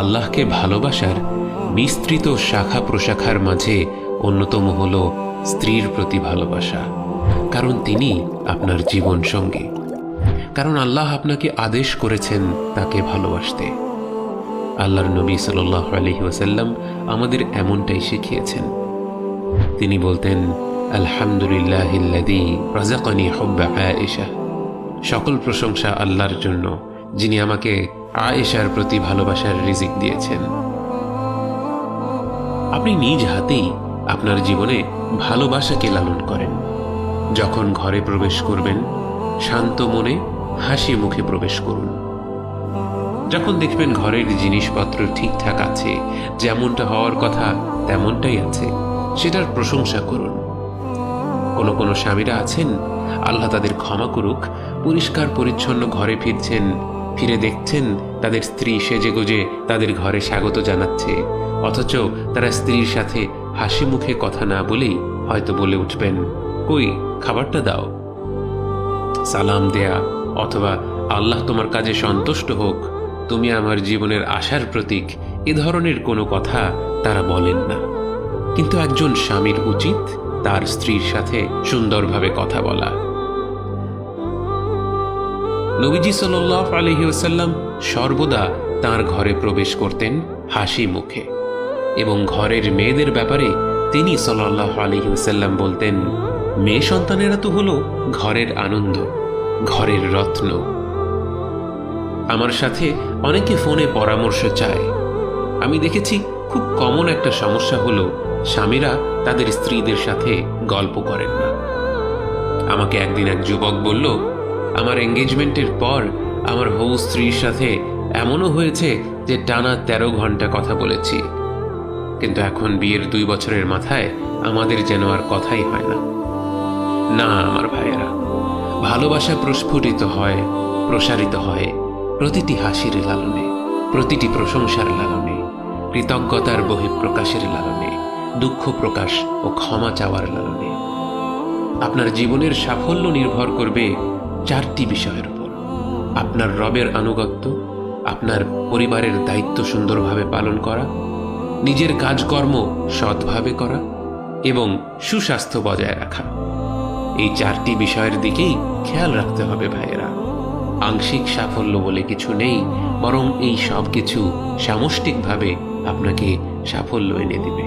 আল্লাহকে ভালোবাসার বিস্তৃত শাখা প্রশাখার মাঝে অন্যতম হল স্ত্রীর প্রতি ভালোবাসা, কারণ তিনি আপনার জীবন সঙ্গী, কারণ আল্লাহ আপনাকে আদেশ করেছেন তাকে ভালোবাসতে। আল্লাহর নবী সাল্লাল্লাহু আলাইহি ওয়াসাল্লাম আমাদের এমনটাই শিখিয়েছেন। তিনি বলতেন, আলহামদুলিল্লাহিল্লাযী রাযাকানি হুব্বা আয়েশা, সকল প্রশংসা আল্লাহর জন্য যিনি আমাকে আয়েশার প্রতি ভালোবাসার রিজিক দিয়েছেন। আপনি নিজ হাতেই আপনার জীবনে ভালোবাসাকে লালন করেন। যখন ঘরে প্রবেশ করবেন, শান্ত মনে হাসি মুখে প্রবেশ করুন। যখন দেখবেন ঘরের জিনিসপত্র ঠিকঠাক আছে, যেমনটা হওয়ার কথা তেমনটাই আছে, সেটার প্রশংসা করুন। কোনো কোনো স্বামীরা আছেন, আল্লাহ তাদের ক্ষমা করুক, পরিষ্কার পরিচ্ছন্ন ঘরে ফিরছেন, ফিরে দেখছেন তাদের স্ত্রী সেজেগুজে তাদের ঘরে স্বাগত জানাচ্ছে, অথচ তারা স্ত্রীর সাথে হাসি মুখে কথা না বলেই হয়তো বলে উঠবেন, কই খাবারটা দাও। সালাম দেয়া অথবা আল্লাহ তোমার কাজে সন্তুষ্ট হোক, তুমি আমার জীবনের আশার প্রতীক, এ ধরনের কোনো কথা তারা বলেন না। কিন্তু একজন স্বামীর উচিত তার স্ত্রীর সাথে সুন্দরভাবে কথা বলা। নবীজি সাল্লাল্লাহু আলাইহি ওয়াসাল্লাম সর্বদা তার ঘরে প্রবেশ করতেন হাসি মুখে, এবং ঘরের মেয়েদের ব্যাপারে তিনি সাল্লাল্লাহু আলাইহি ওয়াসাল্লাম বলতেন, মেয়ে সন্তানেরা তো হলো ঘরের আনন্দ, ঘরের রত্ন। আমার সাথে অনেকে ফোনে পরামর্শ চায়। আমি দেখেছি খুব কমন একটা সমস্যা হলো স্বামীরা তাদের স্ত্রীদের সাথে গল্প করেন না। আমাকে একদিন এক যুবক বলল, আমার এঙ্গেজমেন্টের পর আমার হবু স্ত্রীর সাথে এমনও হয়েছে যে টানা 13 ঘন্টা কথা বলেছি, কিন্তু এখন বিয়ের 2 বছরের মাথায় আমাদের যেন আর কথাই হয় না। না আমার ভাইয়েরা, ভালোবাসা প্রস্ফুটিত হয়, প্রসারিত হয় প্রতিটি হাসির লালনে, প্রতিটি প্রশংসার লালনে, কৃতজ্ঞতার বহিঃপ্রকাশের লালনে, দুঃখ প্রকাশ ও ক্ষমা চাওয়ার লালনে। আপনার জীবনের সাফল্য নির্ভর করবে 4টি বিষয়ের উপর: আপনার রবের আনুগত্য, আপনার পরিবারের দায়িত্ব সুন্দরভাবে পালন করা, নিজের কাজকর্ম সৎভাবে করা এবং সুস্বাস্থ্য বজায় রাখা। এই 4টি বিষয়ের দিকেই খেয়াল রাখতে হবে ভাইয়েরা। আংশিক সাফল্য বলে কিছু নেই, বরং এই সব কিছু সামষ্টিকভাবে আপনাকে সাফল্য এনে দিবে।